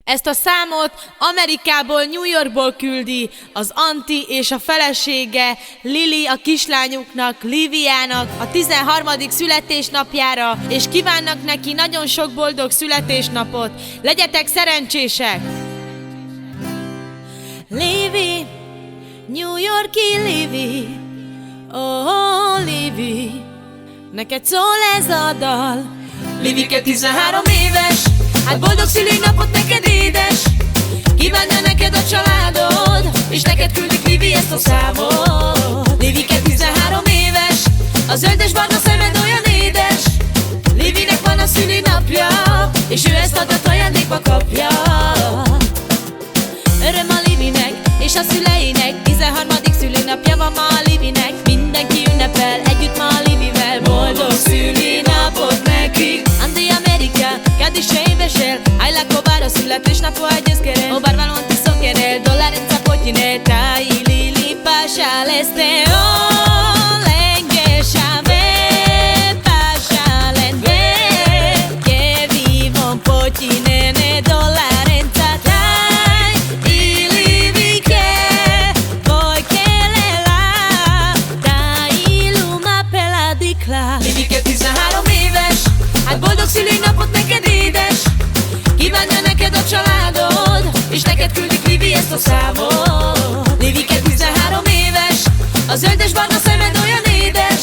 Ezt a számot Amerikából, New Yorkból küldi az Anti és a felesége Lili a kislányuknak, Liviának a 13. születésnapjára, és kívánnak neki nagyon sok boldog születésnapot. Legyetek szerencsések! Livi, New Yorki Livi, oh Livi, neked szól ez a dal. Livike 13 éves, hát boldog szülinapot neked édes. Kívánja neked a családod, és neked küldik Livi ezt a számot. Livike 13 éves, a zöldes-barna szemed olyan édes. Livinek van a szülinapja, és ő ezt adat ajándékba kapja. Öröm a Livinek és a szüleinek, 13. szülinapja van ma a Livinek. Mindenki ünnepel együtt ma a Livivel, boldog szülinapot nekik. Andy America, cada éves él, hay la cobara születésnapot ellos quieren. O bar balontizo quiere, dólar en zapotine, tai Lili pasha leste o lengeshame pasha lende, que vivo potinene dólar en zatai Lili que voy que le la tai luma peladikla. Livi que 13 éves, hát boldog szülinapot neked édes. Kívánja neked a családod, és neked küldik Livi ezt a számot. Livike 13 éves, a zöldes-barna szemed olyan édes.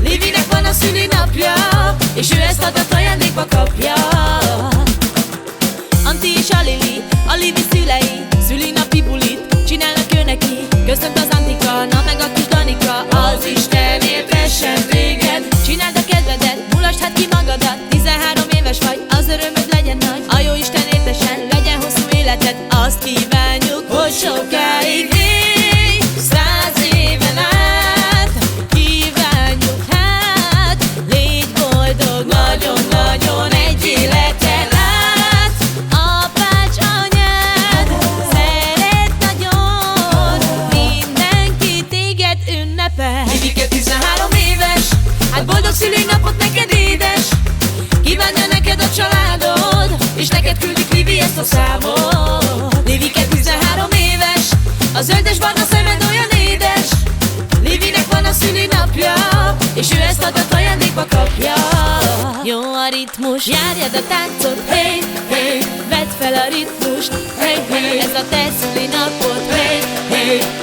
Livinek van a szülinapja, és ő ezt adat ajándékba kapja. Anti és a Lili, a Livi szülei, szülinapi bulit csinálnak ő neki. Köszönt az Antika, na meg a kis Danika, az Isten éltessen téged. Csináld a kedvedet, mulasd hát ki magadat. 13 éves vagy, az örömöd legyen nagy. A jó Isten éltessen, legyen hosszú életed. Azt kívánjuk, hogy sokáig élj, 100 éven át. Kívánjuk hát, légy boldog, nagyon-nagyon egy életet át. Apács anyád szeret nagyon, mindenki téged ünnepel. Livike 13 éves, hát boldog szülinapot neked édes. Kívánja neked a családod, és neked küldik Livi ezt a számot. Livike 13 éves, a zöldes-barna szemed olyan édes. Livinek van a szülinapja, és ő ezt adat ajándékba kapja. Jó a ritmus, járjad a táncot, hey, hey, vedd fel a ritmust, hey, hey, ez a te szülinapod, hey, hey.